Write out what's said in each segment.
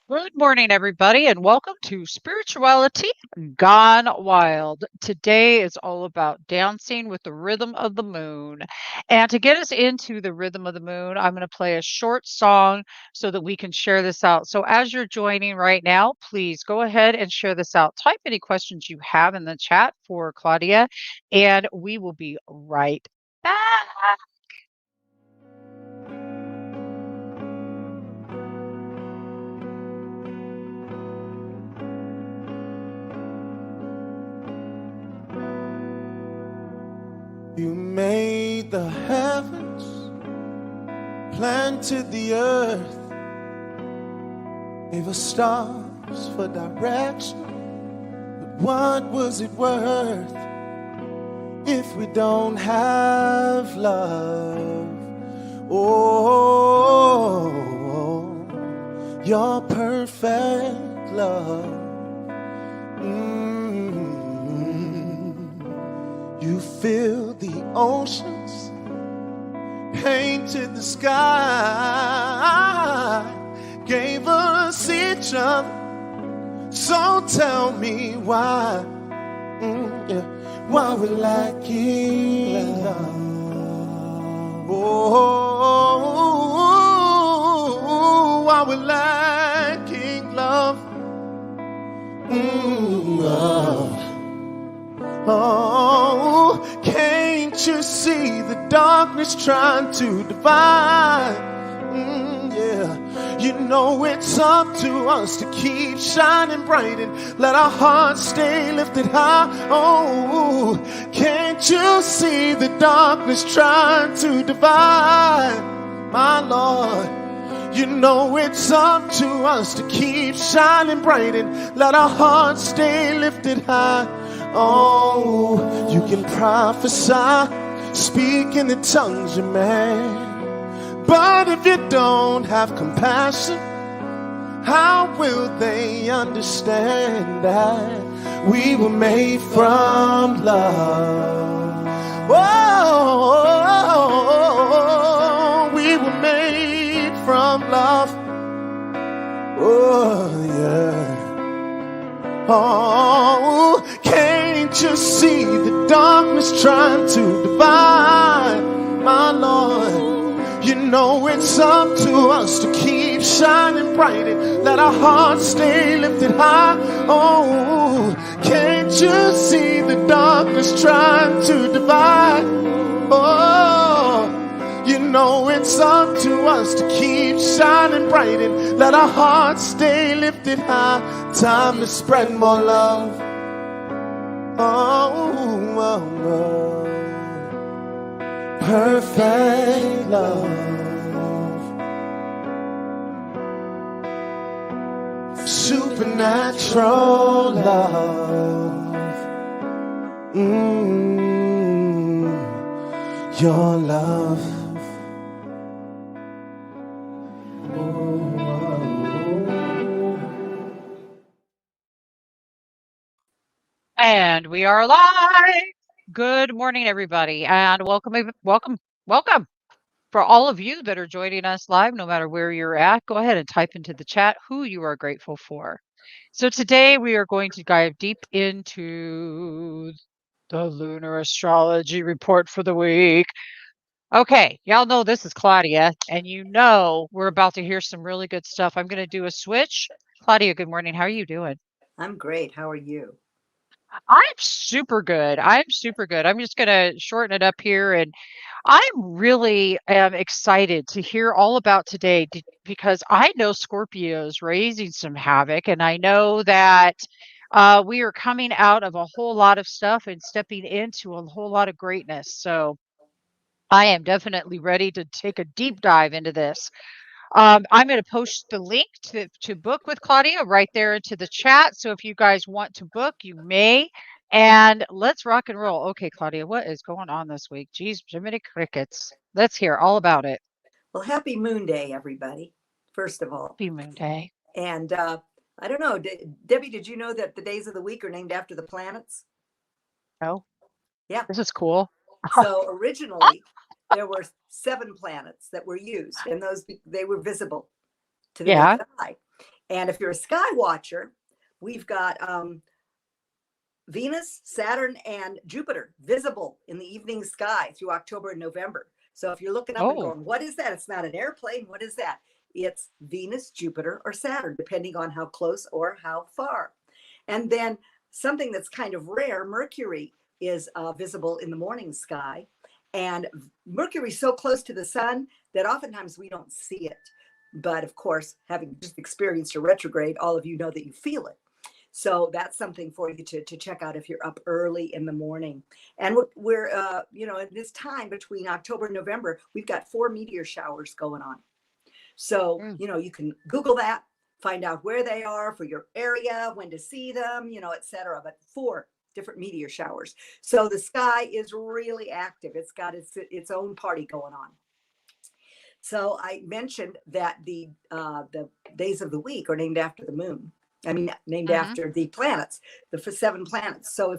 Good morning, everybody, and welcome to Spirituality Gone Wild. Today is all about dancing with the rhythm of the moon. And to get us into the rhythm of the moon, I'm going to play a short song so that we can share this out. So, as you're joining right now, please go ahead and share this out. Type any questions you have in the chat for Claudia, and we will be right back. You made the heavens, planted the earth, gave us stars for direction. But what was it worth if we don't have love? Oh, your perfect love. You filled the oceans, painted the sky, gave us each other. So tell me why, why we're lacking love. Oh, why we're lacking love. Oh, can't you see the darkness trying to divide? Yeah, you know it's up to us to keep shining bright and let our hearts stay lifted high. Oh, can't you see the darkness trying to divide? My Lord, you know it's up to us to keep shining bright and let our hearts stay lifted high. Oh, you can prophesy, speak in the tongues you made, but if you don't have compassion, how will they understand that we were made from love? Oh, we were made from love. Oh, yeah. Oh, can't you see the darkness trying to divide? My Lord, you know it's up to us to keep shining bright and let our hearts stay lifted high. Oh, can't you see the darkness trying to divide? Oh, you know it's up to us to keep shining bright and let our hearts stay lifted high. Time to spread more love. Oh, perfect love, supernatural love. Your love. And we are live. Good morning, everybody, and welcome. For all of you that are joining us live, no matter where you're at, go ahead and type into the chat who you are grateful for. So today we are going to dive deep into the Lunar Astrology report for the week. Okay, y'all know this is Claudia, and you know we're about to hear some really good stuff. I'm going to do a switch. Claudia, good morning. How are you doing? I'm great. How are you? I'm super good. I'm super good. I'm just going to shorten it up here. And I really am excited to hear all about today because I know Scorpio's raising some havoc. And I know that we are coming out of a whole lot of stuff and stepping into a whole lot of greatness. So I am definitely ready to take a deep dive into this. I'm going to post the link to book with Claudia right there into the chat. So if you guys want to book, you may. And let's rock and roll. Okay, Claudia, what is going on this week? Geez, Jiminy Crickets. Let's hear all about it. Well, happy Moon Day, everybody, first of all. Happy Moon Day. And I don't know, Debbie, did you know that the days of the week are named after the planets? Oh, Yeah. this is cool. So originally, there were 7 planets that were used, and they were visible to the naked eye. And if you're a sky watcher, we've got Venus, Saturn, and Jupiter visible in the evening sky through October and November. So if you're looking up and Oh, going, what is that? It's not an airplane. What is that? It's Venus, Jupiter, or Saturn, depending on how close or how far. And then something that's kind of rare, Mercury is visible in the morning sky. And Mercury's so close to the sun that oftentimes we don't see it. But of course, having just experienced a retrograde, all of you know that you feel it. So that's something for you to check out if you're up early in the morning. And we're in this time between October and November, we've got 4 meteor showers going on. So, you can Google that, find out where they are for your area, when to see them, et cetera. But 4 different meteor showers. So the sky is really active. It's got its own party going on. So I mentioned that the days of the week are named after the moon. I mean, named after the planets, the 7 planets. So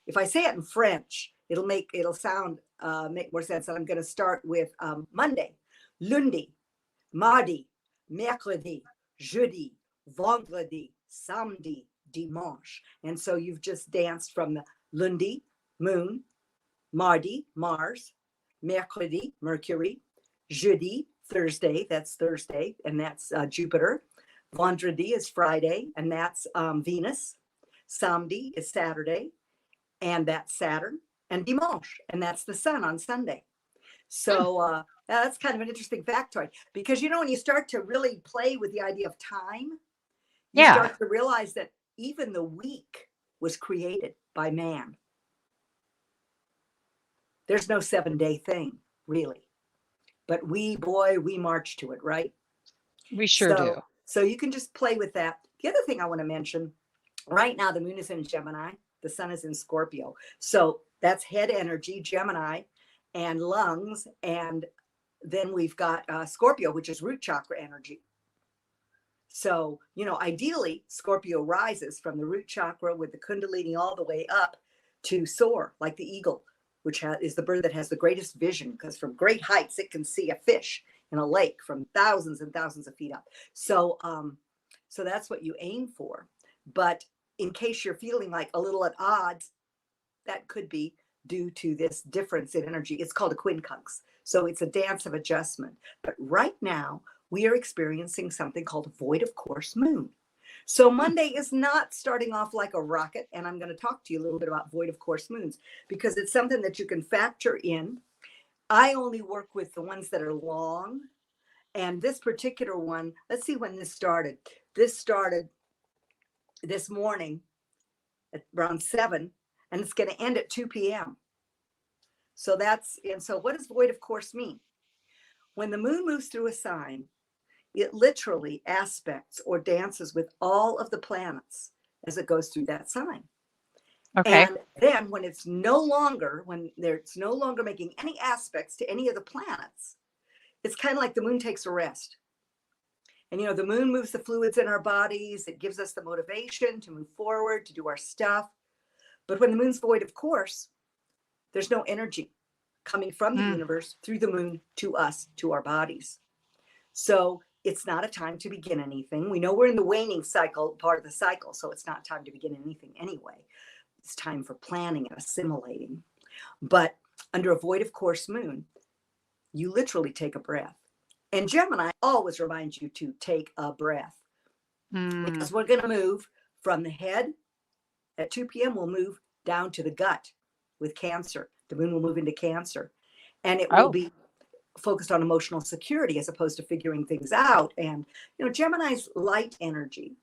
if I say it in French, it'll make more sense. And I'm going to start with Monday, lundi, mardi, mercredi, jeudi, vendredi, samedi, dimanche. And so you've just danced from the lundi, moon, mardi, Mars, mercredi, Mercury, jeudi, Thursday, that's Thursday, and that's Jupiter. Vendredi is Friday, and that's Venus. Samedi is Saturday, and that's Saturn. And dimanche, and that's the sun on Sunday. So that's kind of an interesting factoid, because when you start to really play with the idea of time, you start to realize that even the week was created by man. There's no 7-day thing, really. But we march to it, right? we sure do. So you can just play with that. The other thing I want to mention, right now the moon is in Gemini, the sun is in Scorpio. So that's head energy, Gemini, and lungs. And then we've got Scorpio, which is root chakra energy. So, ideally, Scorpio rises from the root chakra with the Kundalini all the way up to soar like the eagle, which is the bird that has the greatest vision, because from great heights, it can see a fish in a lake from thousands and thousands of feet up. So that's what you aim for. But in case you're feeling like a little at odds, that could be due to this difference in energy. It's called a quincunx. So it's a dance of adjustment. But right now, we are experiencing something called a void of course moon. So Monday is not starting off like a rocket. And I'm going to talk to you a little bit about void of course moons, because it's something that you can factor in. I only work with the ones that are long. And this particular one, let's see when this started. This started this morning at around 7, and it's going to end at 2 p.m. So what does void of course mean? When the moon moves through a sign, it literally aspects or dances with all of the planets as it goes through that sign. Okay. And then when it's no longer making any aspects to any of the planets, it's kind of like the moon takes a rest. And, the moon moves the fluids in our bodies. It gives us the motivation to move forward, to do our stuff. But when the moon's void of course, there's no energy coming from the universe through the moon to us, to our bodies. So it's not a time to begin anything. We know we're in the waning cycle, part of the cycle, so it's not time to begin anything anyway. It's time for planning and assimilating. But under a void of course moon, you literally take a breath. And Gemini always reminds you to take a breath, because we're going to move from the head at 2 p.m. We'll move down to the gut with Cancer. The moon will move into Cancer, and it will be focused on emotional security as opposed to figuring things out. And, Gemini's light energy.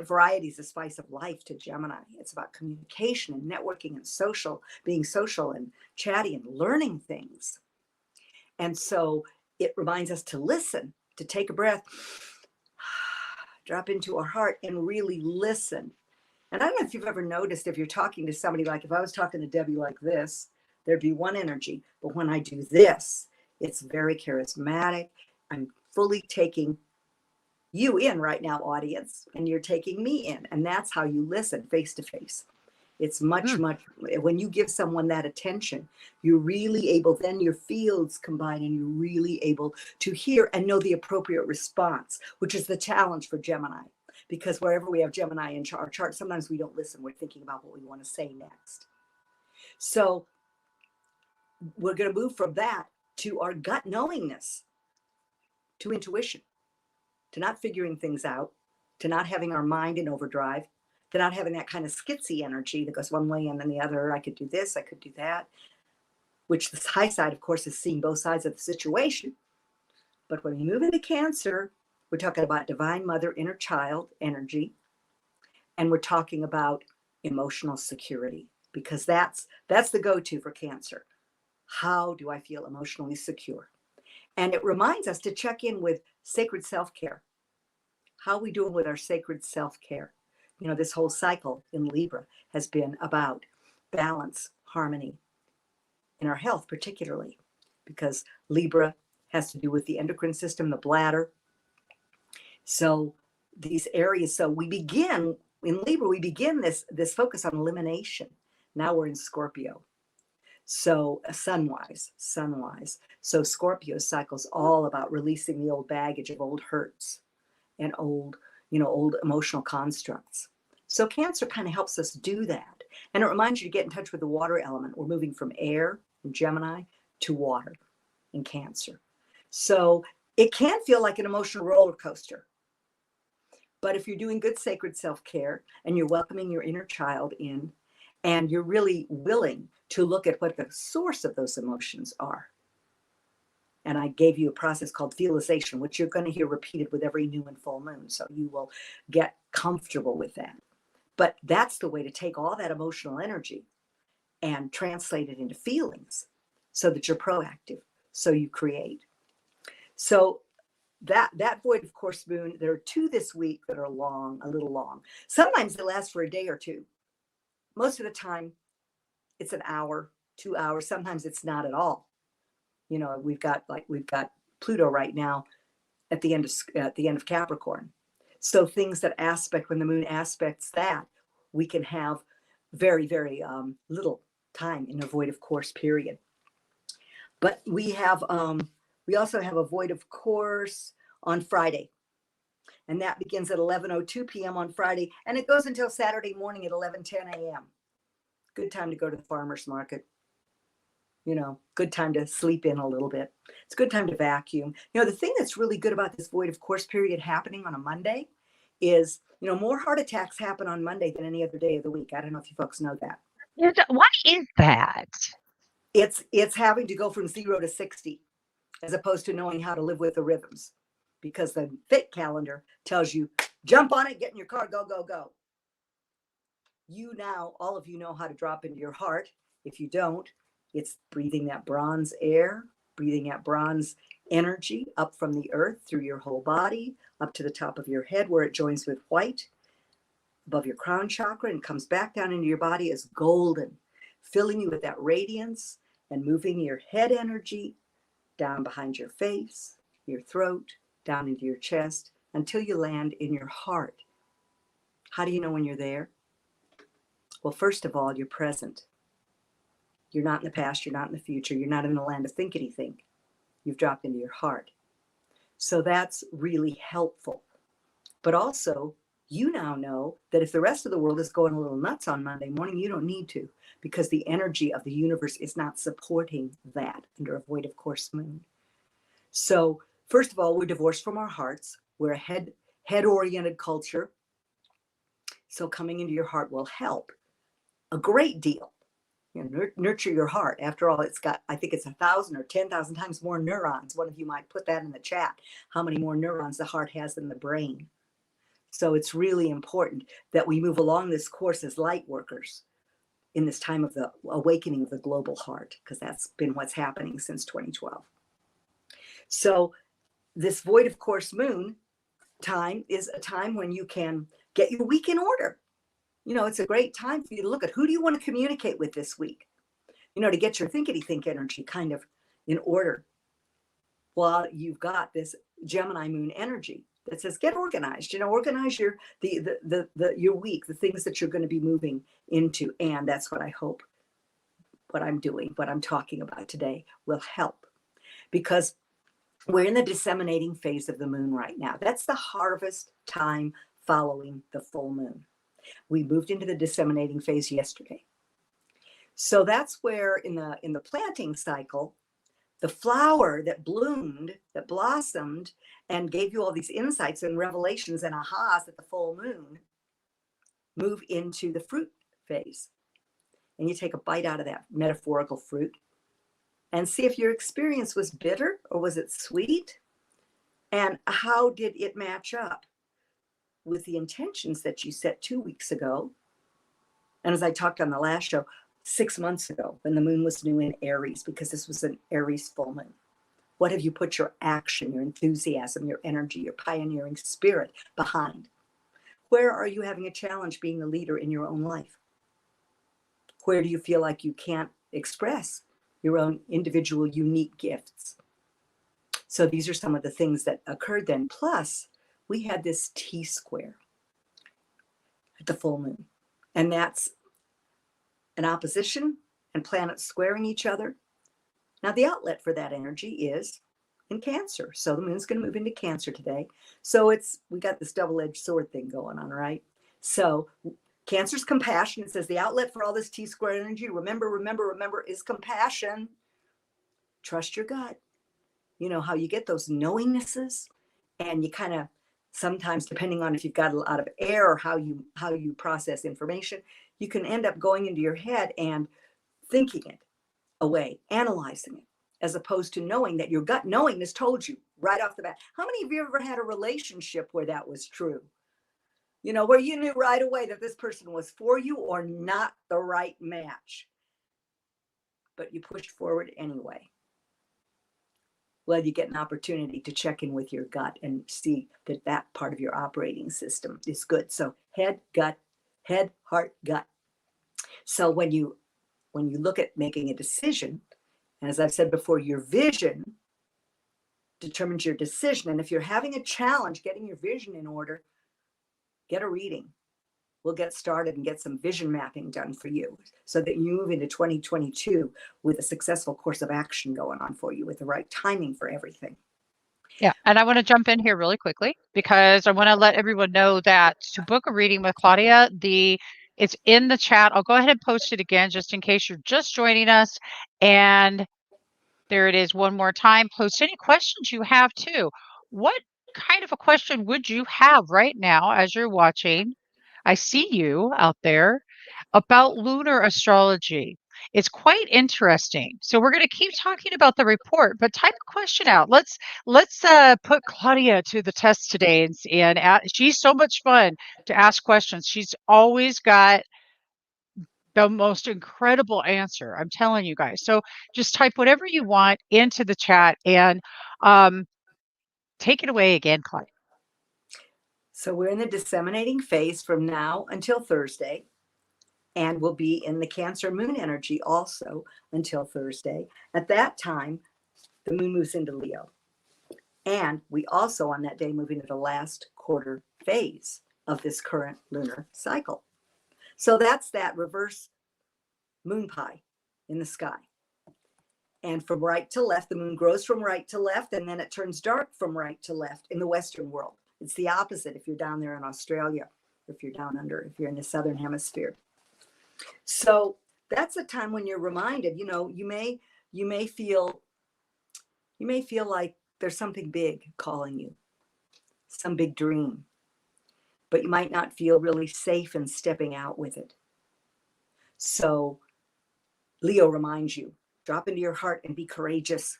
Variety is the spice of life to Gemini. It's about communication and networking and being social and chatty and learning things. And so it reminds us to listen, to take a breath, drop into our heart and really listen. And I don't know if you've ever noticed, if you're talking to somebody, like if I was talking to Debbie like this, there'd be one energy. But when I do this, it's very charismatic. I'm fully taking you in right now, audience, and you're taking me in. And that's how you listen face to face. It's much, much, when you give someone that attention, you're really able, then your fields combine and you're really able to hear and know the appropriate response, which is the challenge for Gemini. Because wherever we have Gemini in our chart, sometimes we don't listen. We're thinking about what we want to say next. So we're going to move from that to our gut knowingness, to intuition, to not figuring things out, to not having our mind in overdrive, to not having that kind of skitsy energy that goes one way and then the other. I could do this, I could do that, which the high side, of course, is seeing both sides of the situation. But when we move into Cancer, we're talking about divine mother, inner child energy, and we're talking about emotional security, because that's the go-to for Cancer. How do I feel emotionally secure? And it reminds us to check in with sacred self-care. How are we doing with our sacred self-care? You know, this whole cycle in Libra has been about balance, harmony in our health, particularly because Libra has to do with the endocrine system, the bladder. So these areas, so we begin in Libra, we begin this focus on elimination. Now we're in Scorpio. So sunwise. So Scorpio cycle's all about releasing the old baggage of old hurts and old emotional constructs. So Cancer kind of helps us do that. And it reminds you to get in touch with the water element. We're moving from air in Gemini to water in Cancer. So it can feel like an emotional roller coaster. But if you're doing good sacred self-care and you're welcoming your inner child in, and you're really willing to look at what the source of those emotions are. And I gave you a process called feelization, which you're going to hear repeated with every new and full moon. So you will get comfortable with that. But that's the way to take all that emotional energy and translate it into feelings so that you're proactive, so you create. So that void of course moon, there are 2 this week that are long, a little long. Sometimes they last for a day or 2. Most of the time it's an hour, 2 hours. Sometimes it's not at all. You know, we've got Pluto right now at the end of Capricorn. So things that aspect, when the moon aspects that, we can have very, very little time in a void of course period. But we also have a void of course on Friday. And that begins at 11:02 p.m. on Friday. And it goes until Saturday morning at 11:10 a.m. Good time to go to the farmer's market. You know, good time to sleep in a little bit. It's a good time to vacuum. You know, the thing that's really good about this void of course period happening on a Monday is, you know, more heart attacks happen on Monday than any other day of the week. I don't know if you folks know that. Why is that? It's having to go from 0 to 60 as opposed to knowing how to live with the rhythms, because the fit calendar tells you jump on it, get in your car, go, go, go. All of you know how to drop into your heart. If you don't, it's breathing that bronze air, breathing that bronze energy up from the earth through your whole body, up to the top of your head where it joins with white, above your crown chakra, and comes back down into your body as golden, filling you with that radiance and moving your head energy down behind your face, your throat, down into your chest, until you land in your heart. How do you know when you're there? Well, first of all, you're present. You're not in the past, you're not in the future, you're not in the land of thinkity-think. You've dropped into your heart. So that's really helpful. But also, you now know that if the rest of the world is going a little nuts on Monday morning, you don't need to, because the energy of the universe is not supporting that under a void of course moon. So first of all, we're divorced from our hearts. We're a head-oriented culture. So coming into your heart will help a great deal. You know, nurture your heart. After all, it's got, I think it's 1,000 or 10,000 times more neurons. One of you might put that in the chat, how many more neurons the heart has than the brain. So it's really important that we move along this course as light workers in this time of the awakening of the global heart, because that's been what's happening since 2012. So this void of course moon time is a time when you can get your week in order. You know, it's a great time for you to look at who do you want to communicate with this week, you know, to get your thinkity-think energy kind of in order while you've got this Gemini moon energy. that says get organized. Organize your your week, the things that you're going to be moving into. And that's what I hope what I'm doing, what I'm talking about today will help, because we're in the disseminating phase of the moon right now. That's the harvest time following the full moon. We moved into the disseminating phase yesterday. So that's where in the planting cycle, the flower that bloomed, that blossomed, and gave you all these insights and revelations and ahas at the full moon, move into the fruit phase. And you take a bite out of that metaphorical fruit and see if your experience was bitter or was it sweet? And how did it match up with the intentions that you set 2 weeks ago? And as I talked on the last show, 6 months ago, when the moon was new in Aries, because this was an Aries full moon. What have you put your action, your enthusiasm, your energy, your pioneering spirit behind? Where are you having a challenge being the leader in your own life? Where do you feel like you can't express your own individual unique gifts? So these are some of the things that occurred then. Plus, we had this T-square at the full moon. And that's an opposition and planets squaring each other. Now, the outlet for that energy is in Cancer. So the moon's going to move into Cancer today. So we got this double-edged sword thing going on, right? So Cancer's compassion. It says the outlet for all this T-square energy, remember, is compassion. Trust your gut. You know how you get those knowingnesses, and you kind of sometimes, depending on if you've got a lot of air or how you process information, you can end up going into your head and thinking it away, analyzing it, as opposed to knowing that your gut knowingness told you right off the bat. How many of you ever had a relationship where that was true? Where you knew right away that this person was for you or not the right match, but you pushed forward anyway. Well, you get an opportunity to check in with your gut and see that part of your operating system is good. So head, heart, gut. So when you look at making a decision, and as I've said before, your vision determines your decision. And if you're having a challenge getting your vision in order, get a reading. We'll get started and get some vision mapping done for you so that you move into 2022 with a successful course of action going on for you with the right timing for everything. Yeah. And I want to jump in here really quickly because I want to let everyone know that to book a reading with Claudia, it's in the chat. I'll go ahead and post it again just in case you're just joining us. And there it is one more time. Post any questions you have too. What kind of a question would you have right now as you're watching? I see you out there about lunar astrology. It's quite interesting. So we're going to keep talking about the report, but type a question out. Let's put Claudia to the test today, she's so much fun to ask questions. She's always got the most incredible answer. I'm telling you guys. So just type whatever you want into the chat and take it away again, Claudia. So we're in the disseminating phase from now until Thursday, and we'll be in the Cancer moon energy also until Thursday. At that time, the moon moves into Leo. And we also on that day move into the last quarter phase of this current lunar cycle. So that's that reverse moon pie in the sky. And from right to left, the moon grows from right to left, and then it turns dark from right to left in the Western world. It's the opposite if you're down there in Australia, if you're down under, if you're in the Southern Hemisphere. So that's a time when you're reminded, you may feel like there's something big calling you, some big dream, but you might not feel really safe in stepping out with it. So Leo reminds you, drop into your heart and be courageous.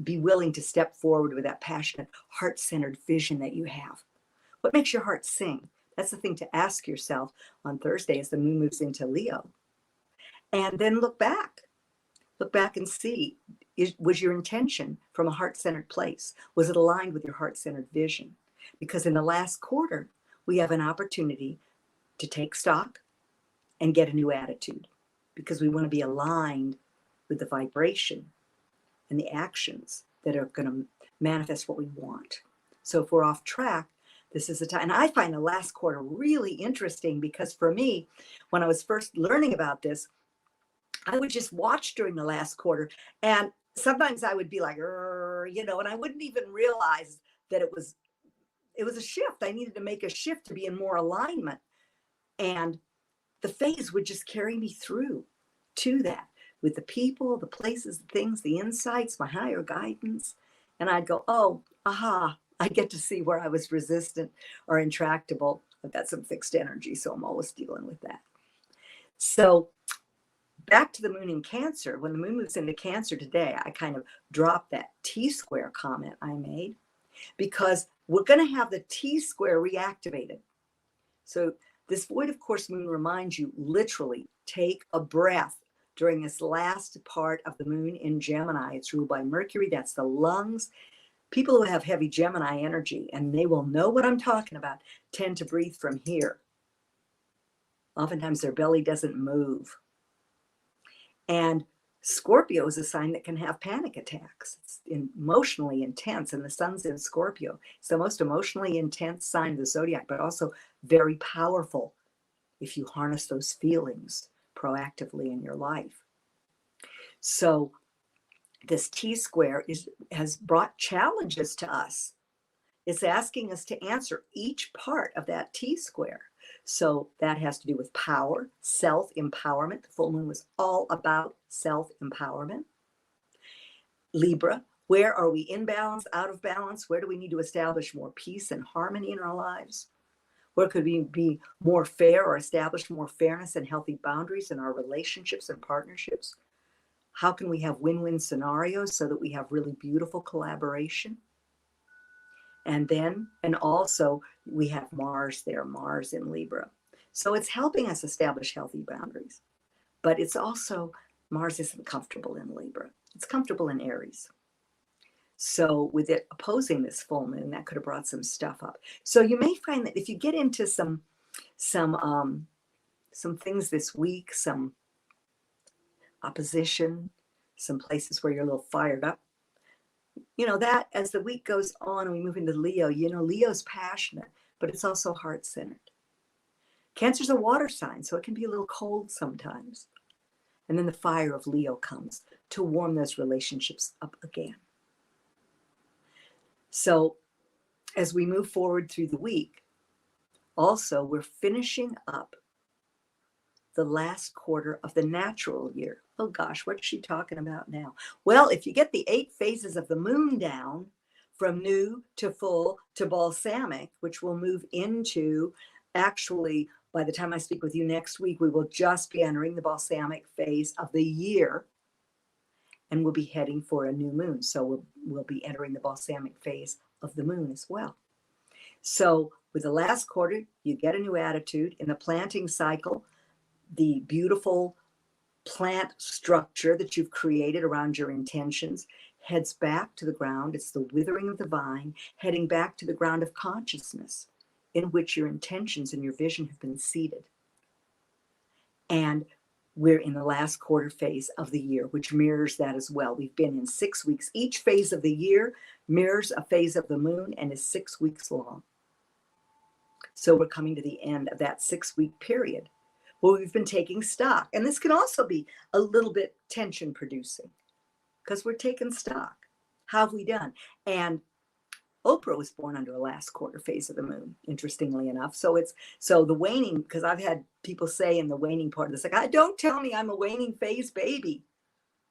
Be willing to step forward with that passionate, heart-centered vision that you have. What makes your heart sing? That's the thing to ask yourself on Thursday as the moon moves into Leo. And then look back and see, was your intention from a heart-centered place? Was it aligned with your heart-centered vision? Because in the last quarter, we have an opportunity to take stock and get a new attitude, because we want to be aligned with the vibration and the actions that are going to manifest what we want. So if we're off track, this is the time. And I find the last quarter really interesting because for me, when I was first learning about this, I would just watch during the last quarter. And sometimes I would be like, and I wouldn't even realize that it was a shift. I needed to make a shift to be in more alignment. And the phase would just carry me through to that with the people, the places, the things, the insights, my higher guidance. And I'd go, oh, aha, I get to see where I was resistant or intractable. I've got some fixed energy, so I'm always dealing with that. So back to the moon in Cancer. When the moon moves into Cancer today, I kind of dropped that T-square comment I made because we're going to have the T-square reactivated. So this void of course moon reminds you, literally take a breath during this last part of the moon in Gemini. It's ruled by Mercury. That's the lungs. People who have heavy Gemini energy, and they will know what I'm talking about, tend to breathe from here. Oftentimes their belly doesn't move. And Scorpio is a sign that can have panic attacks. It's emotionally intense, and the sun's in Scorpio. It's the most emotionally intense sign of the zodiac, but also very powerful if you harness those feelings proactively in your life. So this T-square has brought challenges to us. It's asking us to answer each part of that T-square. So that has to do with power, self-empowerment. The full moon was all about self-empowerment. Libra, where are we in balance, out of balance? Where do we need to establish more peace and harmony in our lives? Where could we be more fair or establish more fairness and healthy boundaries in our relationships and partnerships? How can we have win-win scenarios so that we have really beautiful collaboration? And also we have Mars there, Mars in Libra. So it's helping us establish healthy boundaries. But it's also, Mars isn't comfortable in Libra. It's comfortable in Aries. So with it opposing this full moon, that could have brought some stuff up. So you may find that if you get into some things this week, some opposition, some places where you're a little fired up, that as the week goes on and we move into Leo, Leo's passionate, but it's also heart-centered. Cancer's a water sign, so it can be a little cold sometimes. And then the fire of Leo comes to warm those relationships up again. So as we move forward through the week, also we're finishing up the last quarter of the natural year. Oh gosh, what's she talking about now? Well, if you get the 8 phases of the moon down, from new to full to balsamic, which will move into, actually, by the time I speak with you next week, we will just be entering the balsamic phase of the year, and we'll be heading for a new moon. So we'll be entering the balsamic phase of the moon as well. So with the last quarter, you get a new attitude. In the planting cycle, the beautiful plant structure that you've created around your intentions heads back to the ground. It's the withering of the vine, heading back to the ground of consciousness in which your intentions and your vision have been seeded. And we're in the last quarter phase of the year, which mirrors that as well. We've been in 6 weeks. Each phase of the year mirrors a phase of the moon and is 6 weeks long. So we're coming to the end of that 6-week period where we've been taking stock. And this can also be a little bit tension producing because we're taking stock. How have we done? And Oprah was born under a last quarter phase of the moon, interestingly enough. So the waning, because I've had people say in the waning part of this, like, don't tell me I'm a waning phase baby.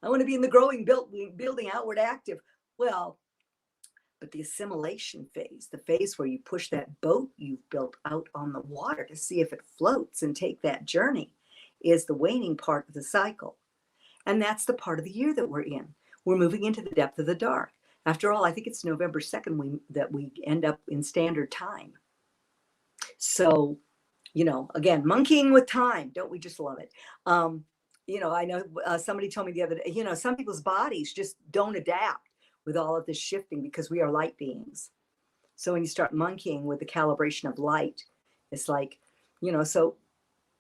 I want to be in the growing, building, outward active. Well, but the assimilation phase, the phase where you push that boat you've built out on the water to see if it floats and take that journey, is the waning part of the cycle. And that's the part of the year that we're in. We're moving into the depth of the dark. After all, I think it's November 2nd that we end up in standard time. So, again, monkeying with time. Don't we just love it? I know somebody told me the other day, some people's bodies just don't adapt with all of this shifting because we are light beings. So when you start monkeying with the calibration of light, it's like, so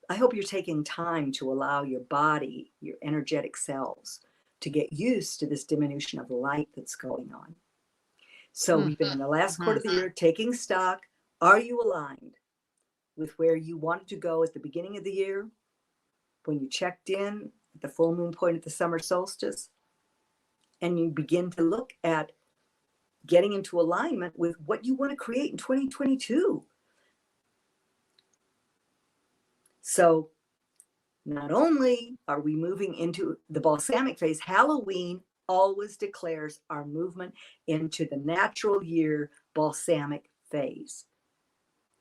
I hope you're taking time to allow your body, your energetic cells, to get used to this diminution of light that's going on. So we've been in the last quarter of the year taking stock. Are you aligned with where you wanted to go at the beginning of the year when you checked in at the full moon point at the summer solstice? And you begin to look at getting into alignment with what you want to create in 2022. So not only are we moving into the balsamic phase, Halloween always declares our movement into the natural year balsamic phase.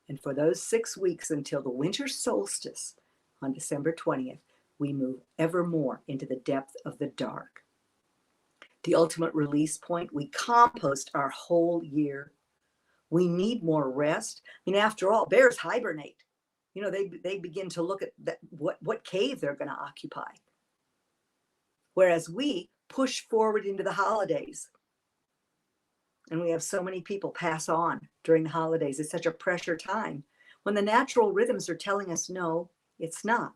And for those 6 weeks until the winter solstice on December 20th, we move ever more into the depth of the dark. The ultimate release point, we compost our whole year. We need more rest. I mean, after all, bears hibernate. You know, they begin to look at what cave they're going to occupy. Whereas we push forward into the holidays. And we have so many people pass on during the holidays. It's such a pressure time when the natural rhythms are telling us, no, it's not.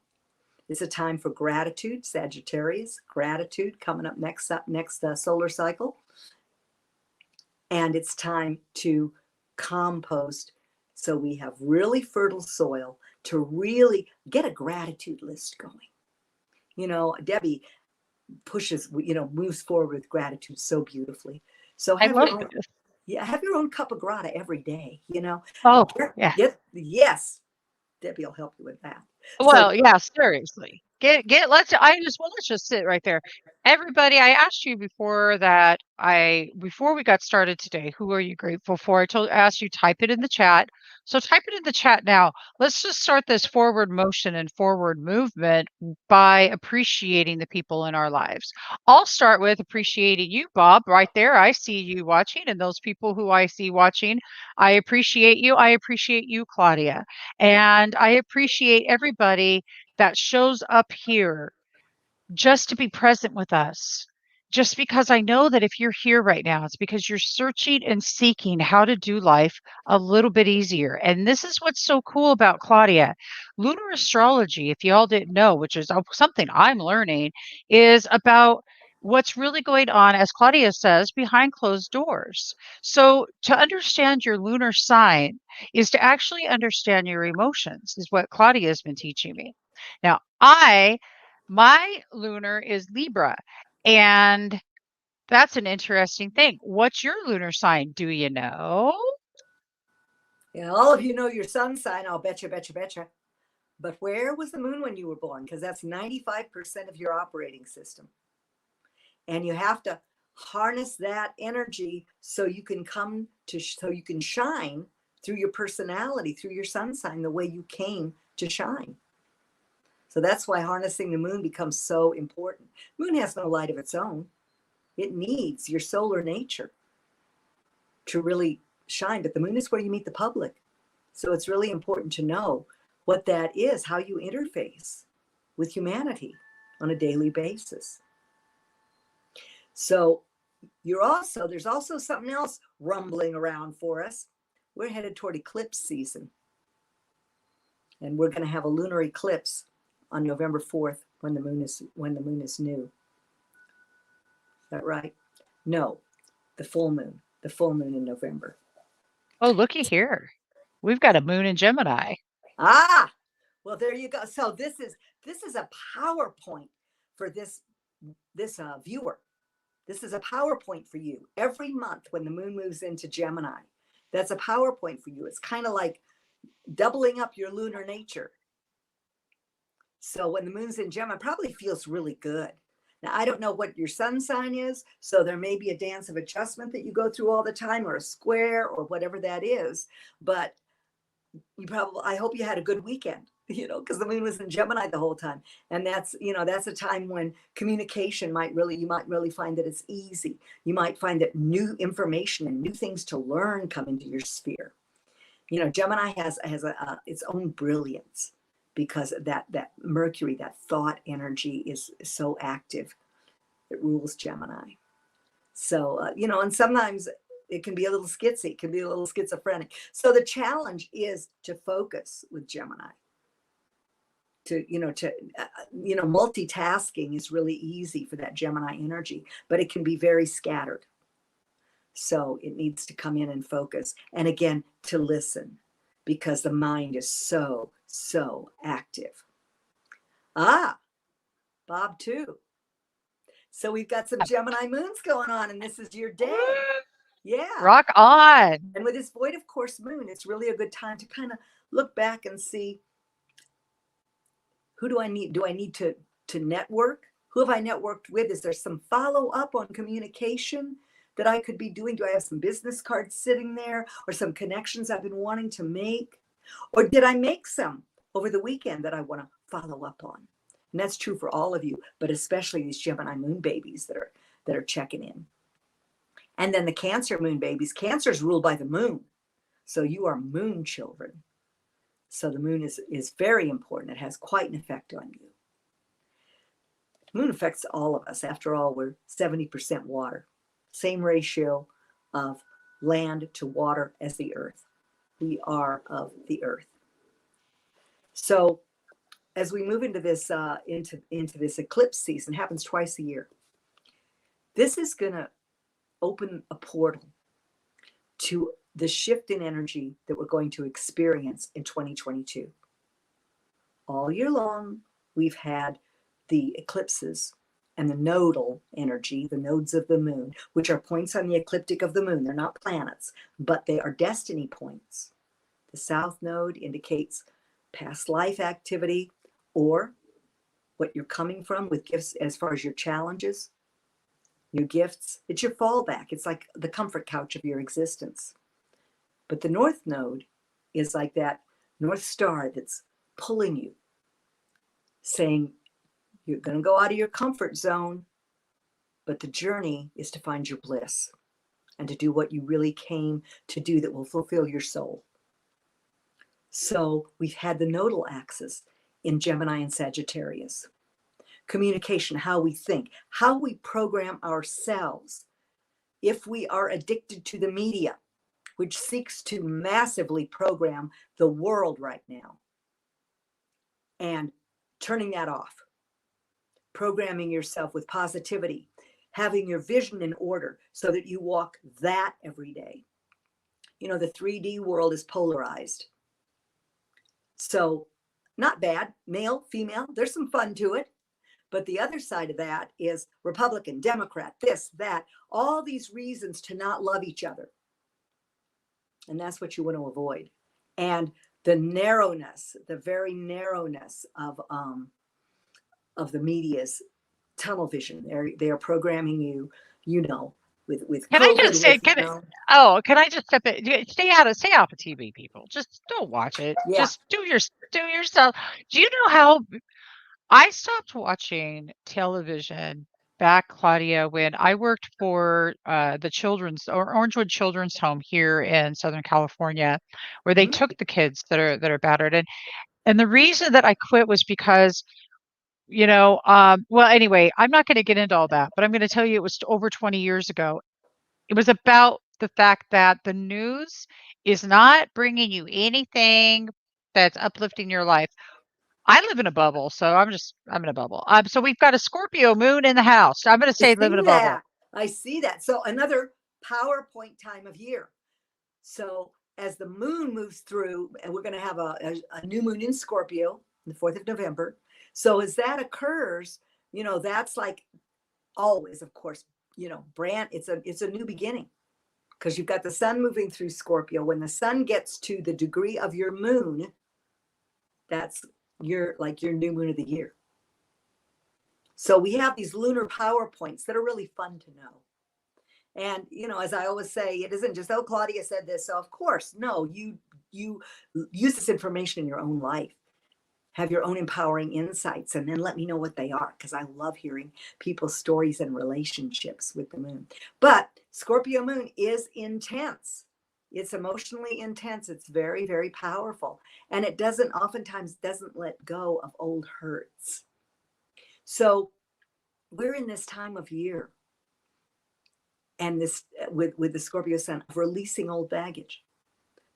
It's a time for gratitude, Sagittarius, gratitude coming up next solar cycle. And it's time to compost so we have really fertile soil to really get a gratitude list going. You know, Debbie pushes, moves forward with gratitude so beautifully. So have your own cup of grata every day, Oh, yeah. Yes. Debbie will help you with that. Well, yeah, seriously. Let's just sit right there. Everybody, I asked you before we got started today, who are you grateful for? I asked you type it in the chat. So type it in the chat now. Let's just start this forward motion and forward movement by appreciating the people in our lives. I'll start with appreciating you, Bob, right there. I see you watching, and those people who I see watching, I appreciate you. I appreciate you, Claudia. And I appreciate everybody that shows up here just to be present with us. Just because I know that if you're here right now, it's because you're searching and seeking how to do life a little bit easier. And this is what's so cool about Claudia. Lunar astrology, if you all didn't know, which is something I'm learning, is about what's really going on, as Claudia says, behind closed doors. So to understand your lunar sign is to actually understand your emotions, is what Claudia has been teaching me. Now, my lunar is Libra, and that's an interesting thing. What's your lunar sign? Do you know? Yeah, all of you know your sun sign. I'll betcha. But where was the moon when you were born? Because that's 95% of your operating system. And you have to harness that energy so you can shine through your personality, through your sun sign, the way you came to shine. So that's why harnessing the moon becomes so important. Moon has no light of its own. It needs your solar nature to really shine. But the moon is where you meet the public. So it's really important to know what that is, how you interface with humanity on a daily basis. So there's also something else rumbling around for us. We're headed toward eclipse season. And we're going to have a lunar eclipse on November 4th when the moon is new. Is that right? No, the full moon in November. Oh, looky here. We've got a moon in Gemini. Ah, well, there you go. So this is a PowerPoint for this viewer. This is a PowerPoint for you every month when the moon moves into Gemini. That's a PowerPoint for you. It's kind of like doubling up your lunar nature. So when the moon's in Gemini, it probably feels really good. Now, I don't know what your sun sign is, so there may be a dance of adjustment that you go through all the time, or a square, or whatever that is. But I hope you had a good weekend, because the moon was in Gemini the whole time. And that's a time when communication you might really find that it's easy. You might find that new information and new things to learn come into your sphere. Gemini has its own brilliance, because that Mercury, that thought energy is so active. It rules Gemini. So, and sometimes it can be a little skitsy, it can be a little schizophrenic. So the challenge is to focus with Gemini. Multitasking is really easy for that Gemini energy, but it can be very scattered. So it needs to come in and focus. And again, to listen, because the mind is so, so active. Ah, Bob too. So we've got some Gemini moons going on, and this is your day. Yeah. Rock on. And with this void of course moon, it's really a good time to kind of look back and see, who do I need? Do I need to network? Who have I networked with? Is there some follow up on communication that I could be doing? Do I have some business cards sitting there, or some connections I've been wanting to make? Or did I make some over the weekend that I want to follow up on? And that's true for all of you, but especially these Gemini moon babies that are checking in. And then the Cancer moon babies. Cancer is ruled by the moon. So you are moon children. So the moon is very important. It has quite an effect on you. Moon affects all of us. After all, we're 70% water. Same ratio of land to water as the earth. We are of the earth. So as we move into this into this eclipse season, happens twice a year. This is going to open a portal to the shift in energy that we're going to experience in 2022. All year long, we've had the eclipses and the nodal energy, the nodes of the moon, which are points on the ecliptic of the moon. They're not planets, but they are destiny points. The south node indicates past life activity, or what you're coming from with gifts as far as your challenges, your gifts. It's your fallback. It's like the comfort couch of your existence. But the north node is like that North Star that's pulling you, saying you're going to go out of your comfort zone, but the journey is to find your bliss and to do what you really came to do that will fulfill your soul. So we've had the nodal axis in Gemini and Sagittarius. Communication, how we think, how we program ourselves. If we are addicted to the media, which seeks to massively program the world right now, and turning that off, programming yourself with positivity, having your vision in order so that you walk that every day. You know, the 3D world is polarized. So not bad, male, female, there's some fun to it. But the other side of that is Republican, Democrat, this, that, all these reasons to not love each other. And that's what you want to avoid. And the narrowness, the very narrowness of the media's tunnel vision. They are programming you, you know, with Can I just say, can I just step in? Stay off of TV, people. Just don't watch it. Yeah. Just do yourself. Do you know how I stopped watching television back, Claudia, when I worked for the children's or Orangewood Children's Home here in Southern California, where they took the kids that are battered, and the reason that I quit was because, well, anyway, I'm not going to get into all that, but I'm going to tell you it was over 20 years ago. It was about the fact that the news is not bringing you anything that's uplifting your life. I live in a bubble, so I'm in a bubble. So we've got a Scorpio moon in the house. I'm going to say live in a bubble. I see that. So another PowerPoint time of year. So as the moon moves through, and we're going to have a new moon in Scorpio, the 4th of November. So as that occurs, that's like always, of course, it's a new beginning, because you've got the sun moving through Scorpio. When the sun gets to the degree of your moon, that's your new moon of the year. So we have these lunar PowerPoints that are really fun to know. And, as I always say, it isn't just, oh, Claudia said this. So of course, no, you use this information in your own life. Have your own empowering insights, and then let me know what they are, because I love hearing people's stories and relationships with the moon. But Scorpio moon is intense. It's emotionally intense. It's very, very powerful. And it oftentimes doesn't let go of old hurts. So we're in this time of year, and this with the Scorpio sun, of releasing old baggage.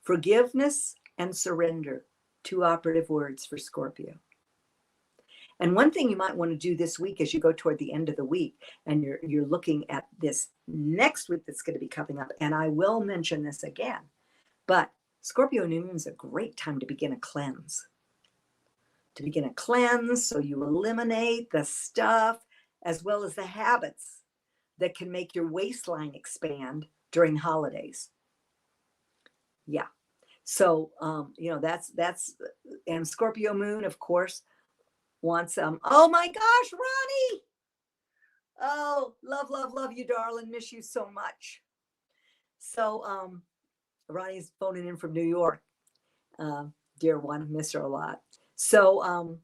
Forgiveness and surrender, 2 operative words for Scorpio. And one thing you might want to do this week as you go toward the end of the week and you're looking at this next week that's going to be coming up, and I will mention this again, but Scorpio New Moon is a great time to begin a cleanse. To begin a cleanse, so you eliminate the stuff as well as the habits that can make your waistline expand during holidays. Yeah. So, that's, and Scorpio Moon, of course, wants, oh my gosh, Ronnie. Oh, love you, darling. Miss you so much. So, Ronnie's phoning in from New York. Dear one, miss her a lot. So,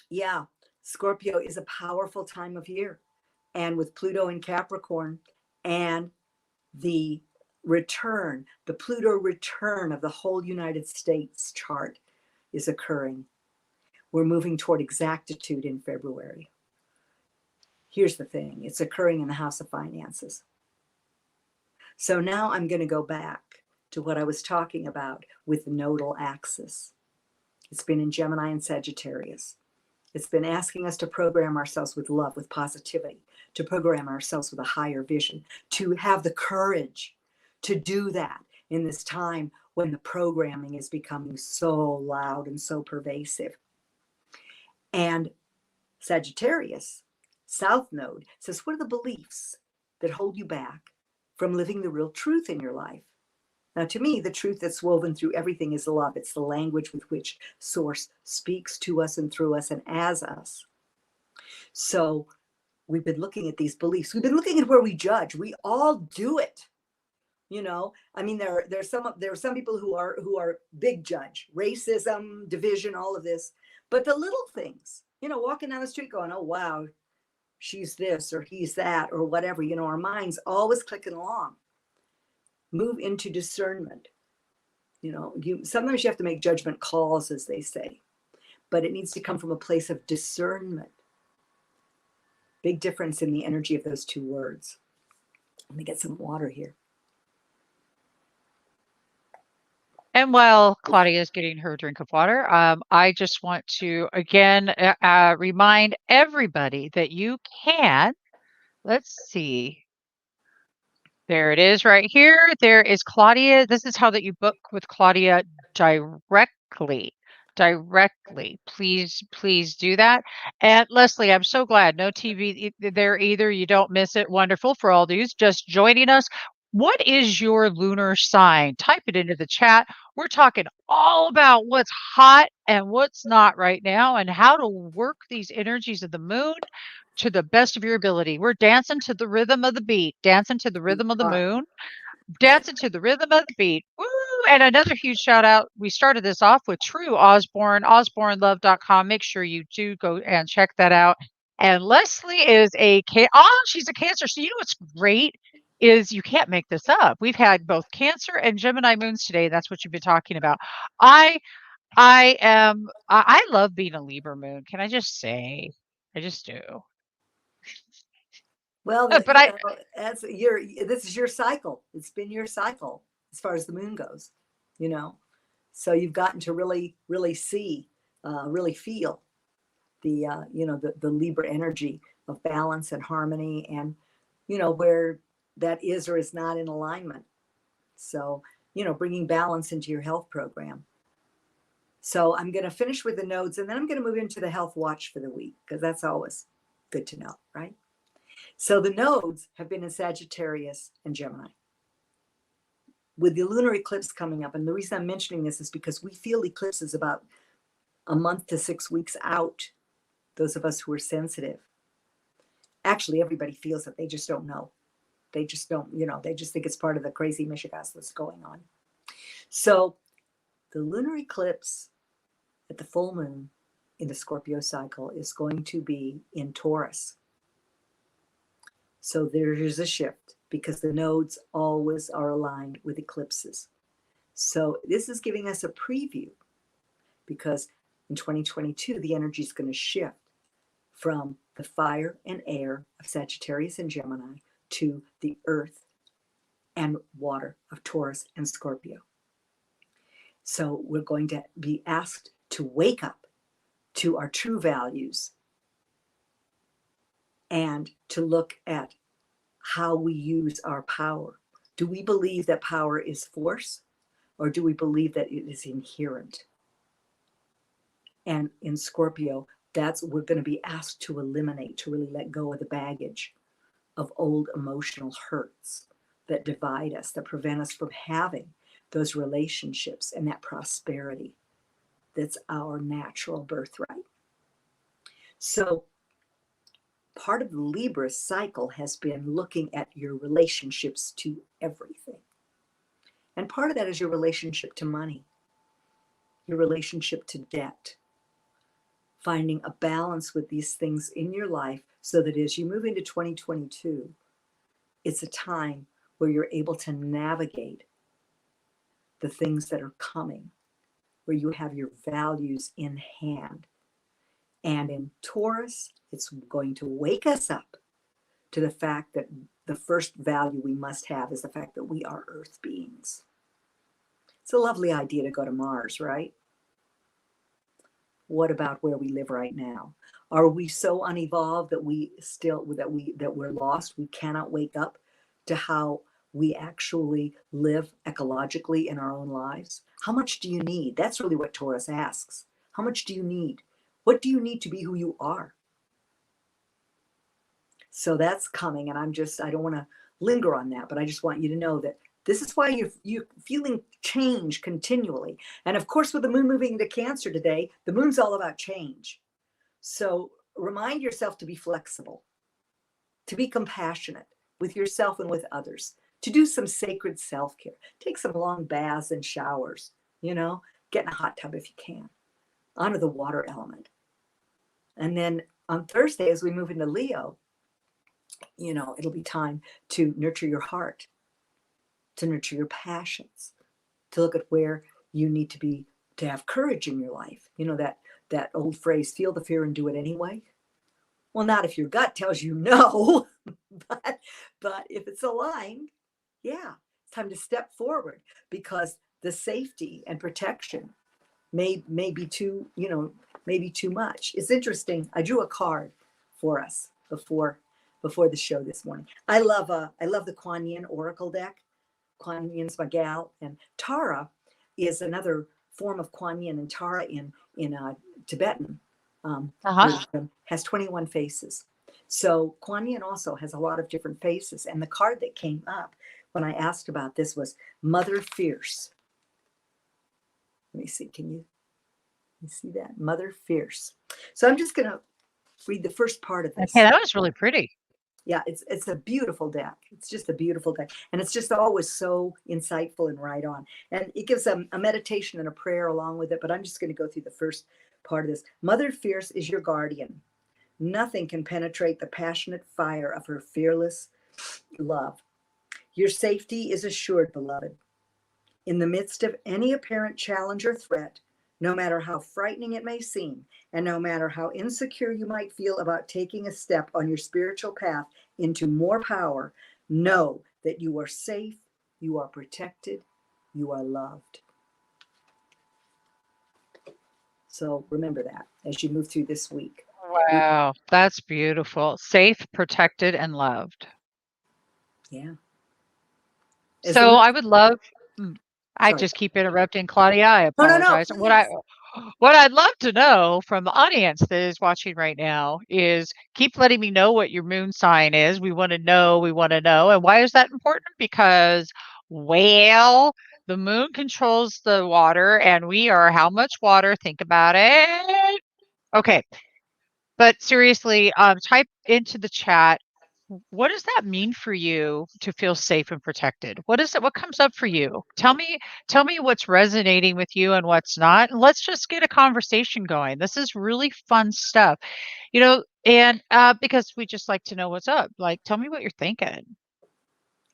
yeah, Scorpio is a powerful time of year. And with Pluto in Capricorn and the Pluto return of the whole United States chart is occurring. We're moving toward exactitude in February. Here's the thing, it's occurring in the house of finances. So now I'm going to go back to what I was talking about with the nodal axis. It's been in Gemini and Sagittarius. It's been asking us to program ourselves with love, with positivity, to program ourselves with a higher vision, to have the courage to do that in this time when the programming is becoming so loud and so pervasive. And Sagittarius, South Node, says, what are the beliefs that hold you back from living the real truth in your life? Now, to me, the truth that's woven through everything is love. It's the language with which Source speaks to us and through us and as us. So we've been looking at these beliefs. We've been looking at where we judge. We all do it. I mean, there are some people who are big judge, racism, division, all of this. But the little things, walking down the street going, oh, wow, she's this or he's that or whatever, our mind's always clicking along. Move into discernment. Sometimes you have to make judgment calls, as they say, but it needs to come from a place of discernment. Big difference in the energy of those two words. Let me get some water here. And while Claudia is getting her drink of water, I just want to again remind everybody that you can, let's see, there it is right here. There is Claudia. This is how that you book with Claudia directly. Please do that. And Leslie, I'm so glad. No TV there either. You don't miss it. Wonderful for all these just joining us. What is your lunar sign? Type it into the chat. We're talking all about what's hot and what's not right now and how to work these energies of the moon to the best of your ability. We're dancing to the rhythm of the beat, dancing to the rhythm of the moon, dancing to the rhythm of the beat. Woo! And another huge shout out. We started this off with True Osborne, osbornelove.com. Make sure you do go and check that out. And Leslie is she's a Cancer. So what's great is you can't make this up. We've had both Cancer and Gemini moons today. That's what you've been talking about. I love being a Libra moon. Can I just say? I just do. Well, But this is your cycle. It's been your cycle as far as the moon goes, So you've gotten to really, really see, really feel the Libra energy of balance and harmony, and where that is or is not in alignment. So bringing balance into your health program. So I'm going to finish with the nodes, and then I'm going to move into the health watch for the week, because that's always good to know, right? So the nodes have been in Sagittarius and Gemini. With the lunar eclipse coming up, and the reason I'm mentioning this is because we feel eclipses about a month to 6 weeks out, those of us who are sensitive. Actually, everybody feels it. They just don't know. They just don't, they just think it's part of the crazy mishigas that's going on. So the lunar eclipse at the full moon in the Scorpio cycle is going to be in Taurus. So there is a shift because the nodes always are aligned with eclipses. So this is giving us a preview, because in 2022, the energy is going to shift from the fire and air of Sagittarius and Gemini to the earth and water of Taurus and Scorpio. So we're going to be asked to wake up to our true values and to look at how we use our power. Do we believe that power is force, or do we believe that it is inherent? And in Scorpio, that's what we're going to be asked to eliminate, to really let go of the baggage of old emotional hurts that divide us, that prevent us from having those relationships and that prosperity that's our natural birthright. So part of the Libra cycle has been looking at your relationships to everything. And part of that is your relationship to money, your relationship to debt, finding a balance with these things in your life so that as you move into 2022, it's a time where you're able to navigate the things that are coming, where you have your values in hand. And in Taurus, it's going to wake us up to the fact that the first value we must have is the fact that we are earth beings. It's a lovely idea to go to Mars, right? What about where we live right now? Are we so unevolved that we're lost? We cannot wake up to how we actually live ecologically in our own lives? How much do you need? That's really what Taurus asks. How much do you need? What do you need to be who you are? So that's coming, and I don't want to linger on that, but I just want you to know that this is why you're feeling change continually. And of course, with the moon moving into Cancer today, the moon's all about change. So remind yourself to be flexible, to be compassionate with yourself and with others, to do some sacred self-care. Take some long baths and showers, get in a hot tub if you can. Honor the water element. And then on Thursday, as we move into Leo, it'll be time to nurture your heart, to nurture your passions, to look at where you need to have courage in your life. That old phrase, feel the fear and do it anyway. Well, not if your gut tells you no, but if it's aligned, yeah, it's time to step forward, because the safety and protection may be too much. It's interesting. I drew a card for us before the show this morning. I love the Kuan Yin Oracle deck. Kuan Yin's my gal, and Tara is another form of Kuan Yin, and Tara in Tibetan has 21 faces. So Kuan Yin also has a lot of different faces, and the card that came up when I asked about this was Mother Fierce. Let me see, can you see that? Mother Fierce. So I'm just going to read the first part of this. Okay, that was really pretty. Yeah, it's a beautiful deck. It's just a beautiful deck. And it's just always so insightful and right on. And it gives a meditation and a prayer along with it. But I'm just going to go through the first part of this. Mother Fierce is your guardian. Nothing can penetrate the passionate fire of her fearless love. Your safety is assured, beloved. In the midst of any apparent challenge or threat, no matter how frightening it may seem, and no matter how insecure you might feel about taking a step on your spiritual path into more power, know that you are safe, you are protected, you are loved. So remember that as you move through this week. Wow, that's beautiful. Safe, protected, and loved. Yeah. So I would love, I just keep interrupting, Claudia. I apologize. No, What I'd love to know from the audience that is watching right now is keep letting me know what your moon sign is. We want to know. And why is that important? Because, well, the moon controls the water, and we are how much water? Think about it. Okay. But seriously, type into the chat, what does that mean for you to feel safe and protected? What is it? What comes up for you? Tell me what's resonating with you and what's not. And let's just get a conversation going. This is really fun stuff, and because we just like to know what's up. Like, tell me what you're thinking.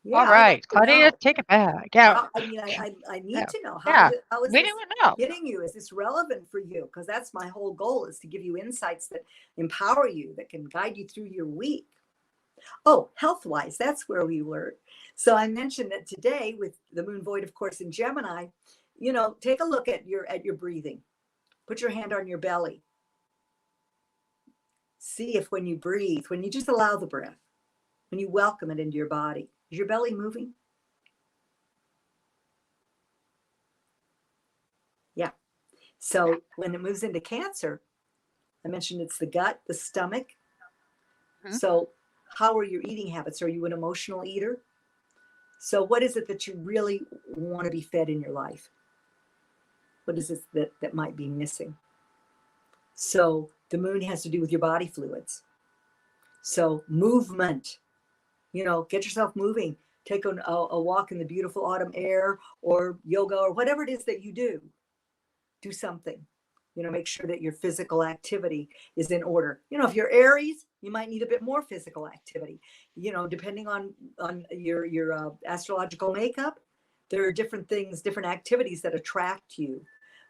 Yeah, All right, Claudia, take it back. Yeah. I need to know how is we this don't know. hitting you? Is this relevant for you? Because that's my whole goal, is to give you insights that empower you, that can guide you through your week. Oh, health-wise, that's where we were. So I mentioned that today with the moon void, of course, in Gemini, take a look at your breathing. Put your hand on your belly. see if when you breathe, when you just allow the breath, when you welcome it into your body, is your belly moving? Yeah. So when it moves into Cancer, I mentioned it's the gut, the stomach. Mhm. So how are your eating habits? Are you an emotional eater? So what is it that you really want to be fed in your life? What is it that might be missing? So the moon has to do with your body fluids. So movement, get yourself moving. Take a walk in the beautiful autumn air, or yoga, or whatever it is that you do. Do something. Make sure that your physical activity is in order. If you're Aries, you might need a bit more physical activity. Depending on your astrological makeup, there are different things, different activities that attract you.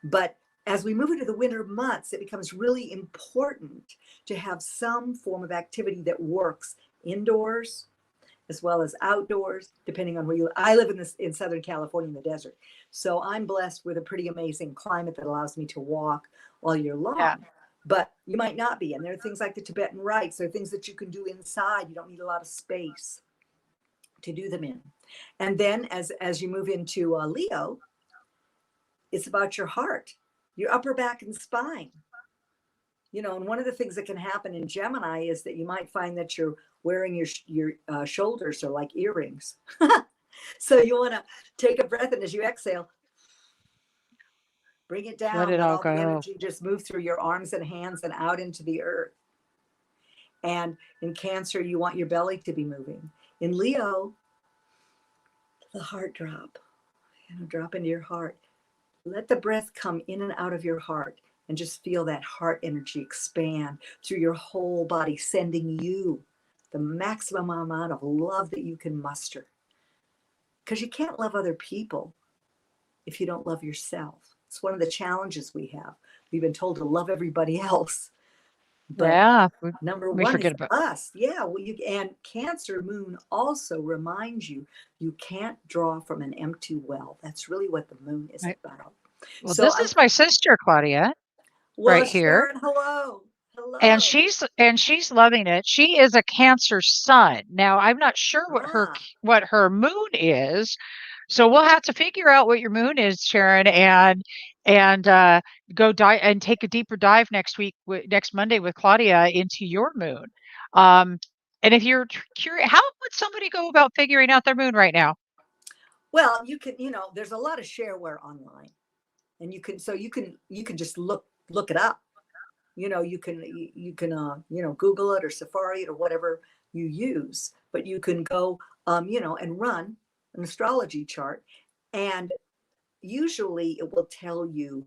But as we move into the winter months, it becomes really important to have some form of activity that works indoors as well as outdoors, depending on where you live. I live in Southern California in the desert. So I'm blessed with a pretty amazing climate that allows me to walk all year Yeah. long. But you might not be. And there are things like the Tibetan rites. There are things that you can do inside. You don't need a lot of space to do them in. And then as you move into Leo, it's about your heart, your upper back and spine. And one of the things that can happen in Gemini is that you might find that you're wearing your shoulders are like earrings. So you want to take a breath, and as you exhale, bring it Let down. it Let all all the go. energy just move through your arms and hands and out into the earth. And in Cancer, you want your belly to be moving. In Leo, the heart drop. Drop into your heart. Let the breath come in and out of your heart, and just feel that heart energy expand through your whole body, sending you the maximum amount of love that you can muster. Because you can't love other people if you don't love yourself. It's one of the challenges we have. We've been told to love everybody else, but Yeah. number We one is forget about. us. Yeah. Well, and Cancer moon also reminds you can't draw from an empty well. That's really what the moon is Right. about. Well, So this is my sister, Claudia, well, right here. Sharon, hello. And Hello. she's loving it. She is a Cancer sun. Now, I'm not sure Ah, what her moon is, so we'll have to figure out what your moon is, Sharon, and go dive and take a deeper dive next week, next Monday with Claudia into your moon. Um, and if you're curious, how would somebody go about figuring out their moon right now? well, you can, there's a lot of shareware online, and you can just look it up. You can Google it or Safari it or whatever you use, but you can go and run an astrology chart, and usually it will tell you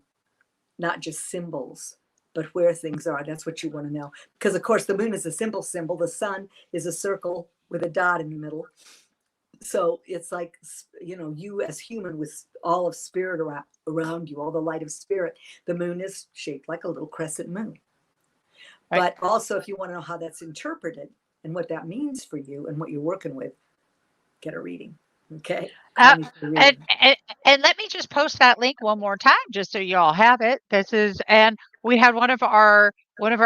not just symbols, but where things are. That's what you want to know, because of course the moon is a simple symbol, the sun is a circle with a dot in the middle. So it's like, you as human with all of spirit around you, all the light of spirit. The moon is shaped like a little crescent moon. Right. But also, if you want to know how that's interpreted and what that means for you and what you're working with, get a reading. Okay. Call Uh, me for a and, reading. and and let me just post that link one more time, just so you all have it. And we had one of our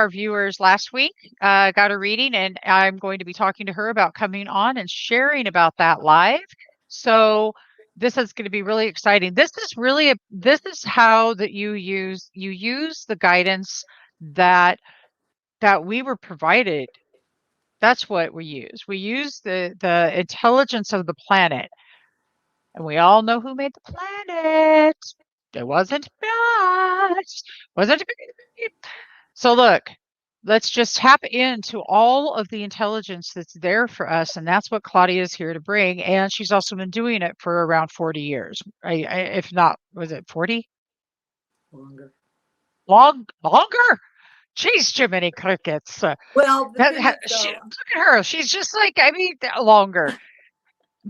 viewers last week got a reading, and I'm going to be talking to her about coming on and sharing about that live. So this is going to be really exciting. This is how that you use the guidance that we were provided. That's what we use. We use the intelligence of the planet, and we all know who made the planet. It wasn't us. Wasn't me. So look, let's just tap into all of the intelligence that's there for us, and that's what Claudia is here to bring. And she's also been doing it for around 40 years. If not, was it 40? Longer. Longer? Jeez, Jiminy Crickets. Well, the thing is, though, Look at her. She's just like, I mean, longer.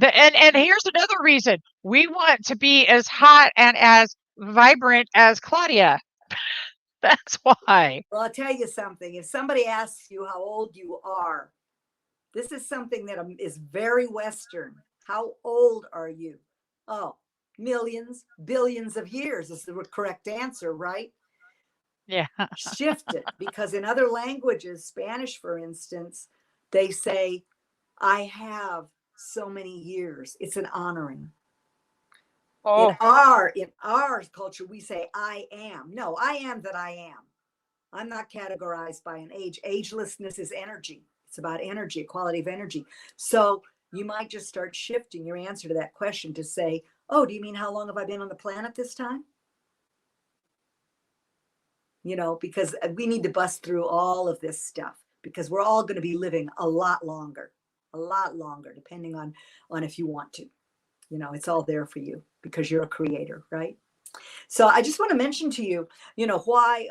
And here's another reason we want to be as hot and as vibrant as Claudia. That's why. well, I'll tell you something. If somebody asks you how old you are, this is something that is very Western. How old are you? Oh, millions, billions of years is the correct answer, right? Yeah. Shift it, because in other languages, Spanish, for instance, they say, I have so many years. It's an honoring. In Oh, our culture, we say I am. No, I am that I am. I'm not categorized by an age. Agelessness is energy. It's about energy, a quality of energy. So you might just start shifting your answer to that question to say, oh, do you mean how long have I been on the planet this time? You know, because we need to bust through all of this stuff, because we're all going to be living a lot longer, depending on if you want to. You know, it's all there for you because you're a creator, right? So I just want to mention to you, you know, why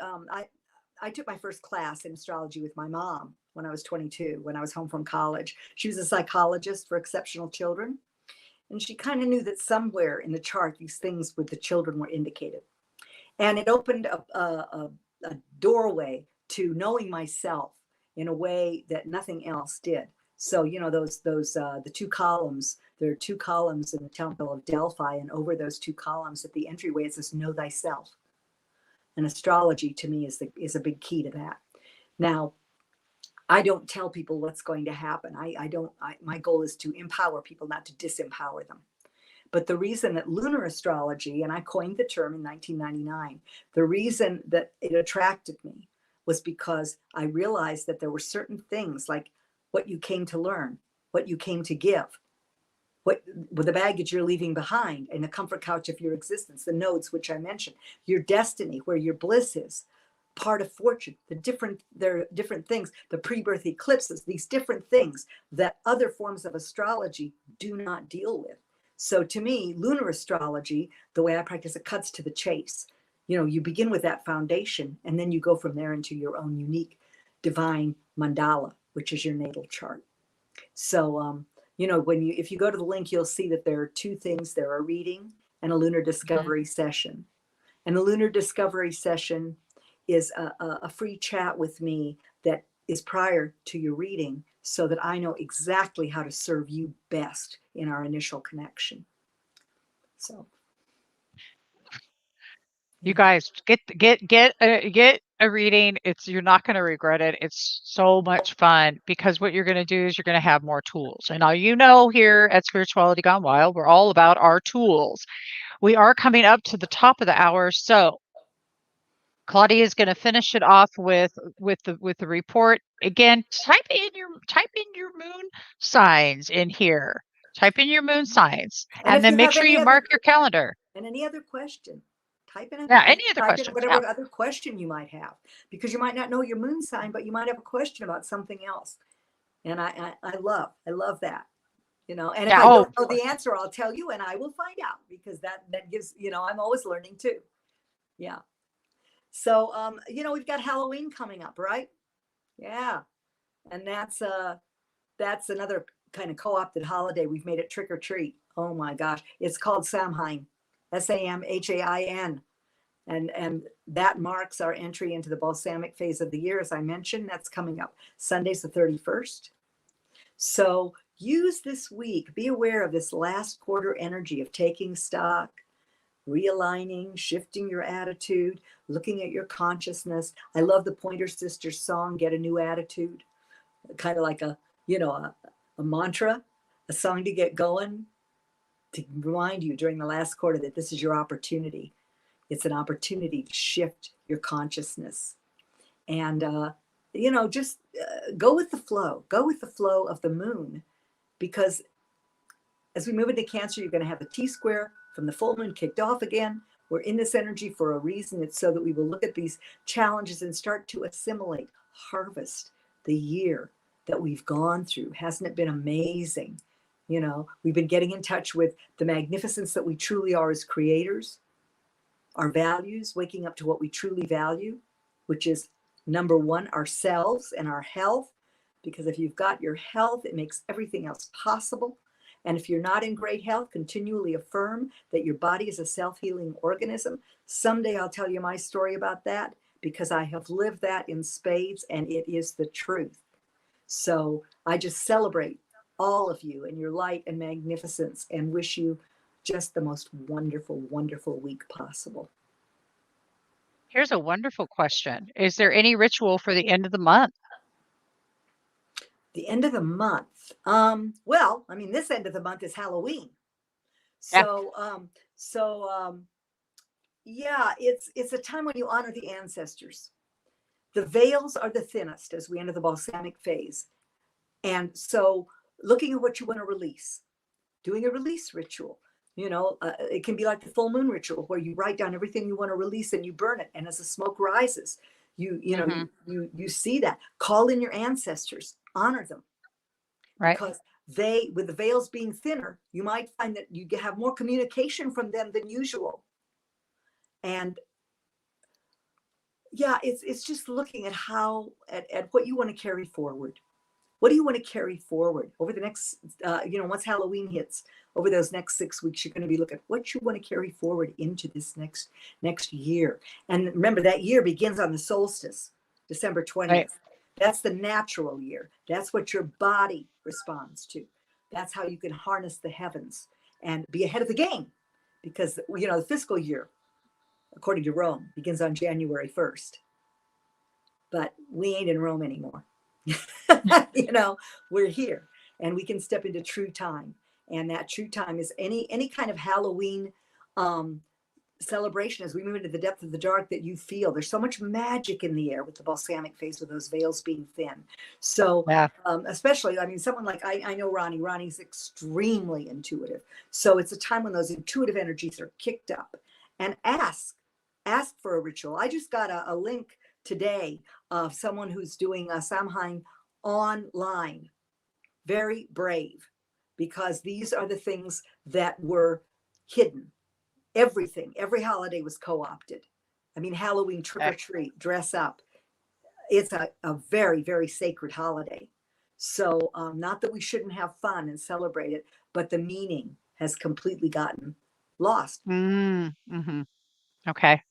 I took my first class in astrology with my mom when I was 22, when I was home from college. She was a psychologist for exceptional children. And she kind of knew that somewhere in the chart, these things with the children were indicated. And it opened up a doorway to knowing myself in a way that nothing else did. So, you know, the two columns, there are two columns in the Temple of Delphi, and over those two columns at the entryway, it says, know thyself. And astrology to me is a big key to that. Now, I don't tell people what's going to happen. My goal is to empower people, not to disempower them. But the reason that lunar astrology, and I coined the term in 1999, the reason that it attracted me was because I realized that there were certain things, like what you came to learn, what you came to give, what with the baggage you're leaving behind, and the comfort couch of your existence, the nodes which I mentioned, your destiny, where your bliss is, part of fortune, there are different things, the pre-birth eclipses, these different things that other forms of astrology do not deal with. So to me, lunar astrology, the way I practice it, cuts to the chase. You know, you begin with that foundation, and then you go from there into your own unique divine mandala, which is your natal chart. So, you know, if you go to the link, you'll see that there are two things. There are a reading and a lunar mhm. discovery session. And the lunar discovery session is a free chat with me that is prior to your reading, so that I know exactly how to serve you best in our initial connection. So, You yeah. guys get a reading. You're not going to regret it. It's so much fun, because what you're going to do is you're going to have more tools. And now, you know, here at Spirituality Gone Wild, we're all about our tools. We are coming up to the top of the hour, so Claudia is going to finish it off with the report. Again, type in your moon signs in here. Type in your moon signs, And and if then you make have sure you mark your calendar. any other question, Yeah, any other type in questions? Yeah. whatever other question you might have, because you might not know your moon sign, but you might have a question about something else. And I love that. You know, and if Yeah. I Oh, don't know the answer, I'll tell you and I will find out, because that gives, you know, I'm always learning too. Yeah. So you know, we've got Halloween coming up, right? Yeah. And that's another kind of co-opted holiday. We've made it trick or treat. Oh my gosh. It's called Samhain. Samhain. And that marks our entry into the balsamic phase of the year, as I mentioned. That's coming up Sunday's the 31st. So use this week, be aware of this last quarter energy of taking stock, realigning, shifting your attitude, looking at your consciousness. I love the Pointer Sisters song, Get a New Attitude, kind of like a mantra, a song to get going, to remind you during the last quarter that this is your opportunity. It's an opportunity to shift your consciousness. And, you know, just go with the flow, go with the flow of the moon, because as we move into Cancer, you're going to have the T square from the full moon kicked off again. We're in this energy for a reason. It's so that we will look at these challenges and start to assimilate, harvest the year that we've gone through. Hasn't it been amazing? You know, we've been getting in touch with the magnificence that we truly are as creators, our values, waking up to what we truly value, which is number one, ourselves and our health. Because if you've got your health, it makes everything else possible. And if you're not in great health, continually affirm that your body is a self-healing organism. Someday I'll tell you my story about that, because I have lived that in spades and it is the truth. So I just celebrate all of you and your light and magnificence, and wish you just the most wonderful, wonderful week possible. Here's a wonderful question. Is there any ritual for the end of the month? The end of the month. Well, I mean, this end of the month is Halloween. Yeah. So, so yeah, it's a time when you honor the ancestors. The veils are the thinnest as we enter the balsamic phase. And so looking at what you want to release, doing a release ritual. It can be like the full moon ritual where you write down everything you want to release and you burn it. And as the smoke rises, Hmm. you see that. Call in your ancestors, honor them, Right. because they, with the veils being thinner, you might find that you have more communication from them than usual. And yeah, it's just looking at what you want to carry forward. What do you want to carry forward over the next, once Halloween hits, over those next 6 weeks, you're going to be looking at what you want to carry forward into this next year. And remember, that year begins on the solstice, December 20th. Right. That's the natural year. That's what your body responds to. That's how you can harness the heavens and be ahead of the game, because, the fiscal year, according to Rome, begins on January 1st. But we ain't in Rome anymore. We're here and we can step into true time. And that true time is any kind of Halloween celebration as we move into the depth of the dark that you feel. There's so much magic in the air with the balsamic phase, with those veils being thin. So Yeah. especially, I mean, someone like I know Ronnie's extremely intuitive. So it's a time when those intuitive energies are kicked up. And ask for a ritual. I just got a link today of someone who's doing a Samhain online. Very brave, because these are the things that were hidden. Every holiday was co-opted. I mean, Halloween, trick or treat, dress up. It's a very, very sacred holiday. So not that we shouldn't have fun and celebrate it, but the meaning has completely gotten lost. Mm-hmm. Okay.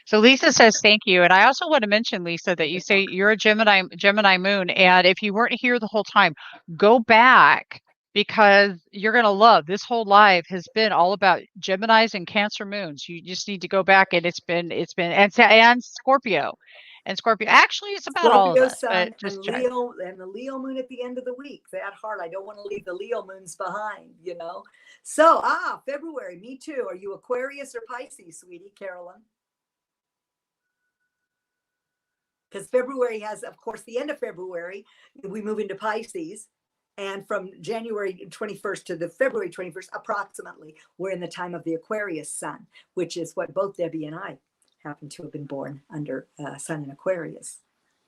So Lisa says thank you. And I also want to mention, Lisa, that you say you're a Gemini moon. And if you weren't here the whole time, go back, because you're going to love this whole live has been all about Geminis and Cancer moons. You just need to go back, and and Scorpio. And Scorpio, actually, it's about all of Scorpio us, but sun and just check. Leo, and the Leo moon at the end of the week. That hard. I don't want to leave the Leo moons behind, So, February, me too. Are you Aquarius or Pisces, sweetie, Carolyn? Because February has, of course, the end of February, we move into Pisces. And from January 21st to the February 21st, approximately, we're in the time of the Aquarius sun, which is what both Debbie and I happen to have been born under, sun in Aquarius.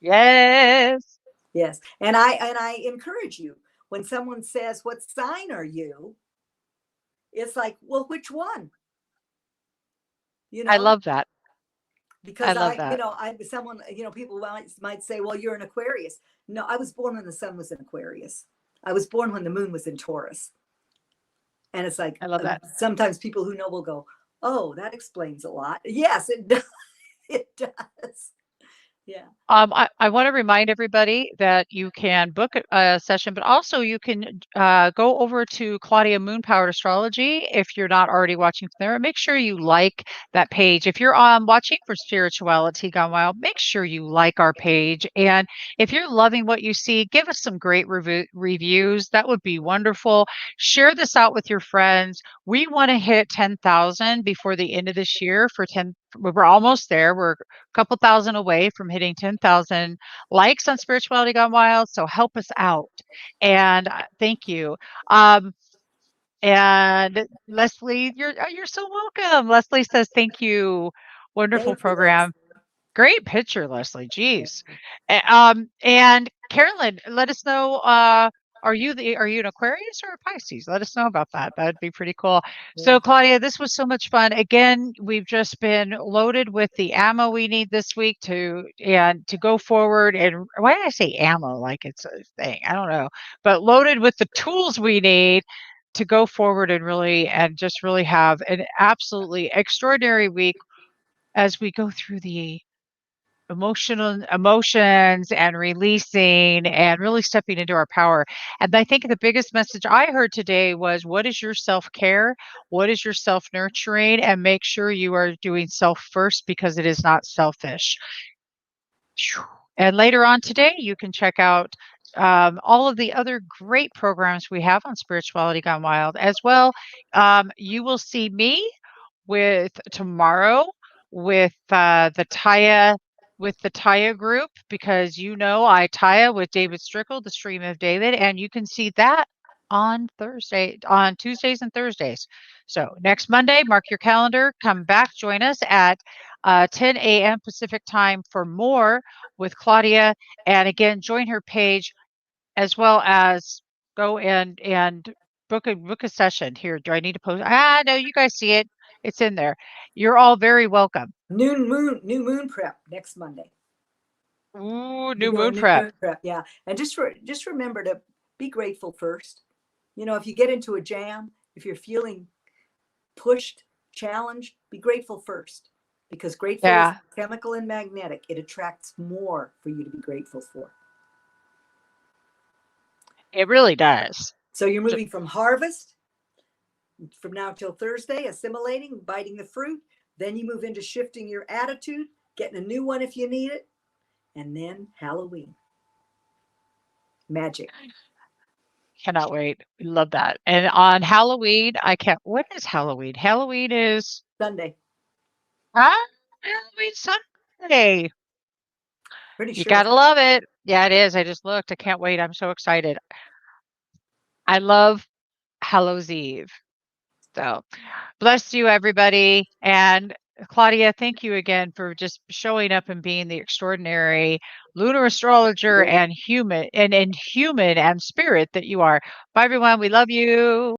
Yes. Yes. And I encourage you, when someone says, what sign are you? It's like, well, which one? I love that. Because love that. someone, people might say, well, you're an Aquarius. No, I was born when the sun was in Aquarius. I was born when the moon was in Taurus. And it's like, I love that. sometimes people who know will go, oh, that explains a lot. Yes, it does. It does. Yeah. I want to remind everybody that you can book a session, but also you can go over to Claudia Moon Powered Astrology if you're not already watching from there. Make sure you like that page. If you're watching for Spirituality Gone Wild, make sure you like our page. And if you're loving what you see, give us some great reviews. That would be wonderful. Share this out with your friends. We want to hit 10,000 before the end of this year for 10. We're almost there. We're couple thousand away from hitting 10,000 likes on Spirituality Gone Wild. So help us out. And thank you. And Leslie, you're so welcome. Leslie says, thank you. Wonderful Thank you, program. Leslie. Great picture, Leslie. Geez. And Carolyn, let us know, are you an Aquarius or a Pisces? Let us know about that. That'd be pretty cool. Yeah. So Claudia, this was so much fun. Again, we've just been loaded with the ammo we need this week to go forward. And why did I say ammo? Like it's a thing. I don't know. But loaded with the tools we need to go forward and just really have an absolutely extraordinary week as we go through the emotions and releasing and really stepping into our power. And I think the biggest message I heard today was, what is your self-care? What is your self-nurturing? And make sure you are doing self first, because it is not selfish. And later on today, you can check out all of the other great programs we have on Spirituality Gone Wild as well. You will see me with tomorrow with the Taya group, because I Taya with David Strickle, the Stream of David, and you can see that on Tuesdays and Thursdays. So next Monday, mark your calendar, come back, join us at 10 a.m. Pacific time for more with Claudia. And again, join her page, as well as go and book a session. Here, do I need to post? No, you guys see it. It's in there. You're all very welcome. New moon prep next Monday. Ooh, new moon prep. Yeah. And just remember to be grateful first. If you get into a jam, if you're feeling pushed, challenged, be grateful first, because grateful is chemical and magnetic. It attracts more for you to be grateful for. It really does. So you're moving from harvest from now till Thursday, assimilating, biting the fruit. Then you move into shifting your attitude, getting a new one if you need it. And then Halloween. Magic. Cannot wait. We love that. And on Halloween, what is Halloween? Halloween is Sunday. Halloween Sunday. Pretty sure. You gotta love it. Yeah, it is. I just looked. I can't wait. I'm so excited. I love Hallows Eve. So bless you, everybody. And Claudia, thank you again for just showing up and being the extraordinary lunar astrologer and human and spirit that you are. Bye, everyone. We love you.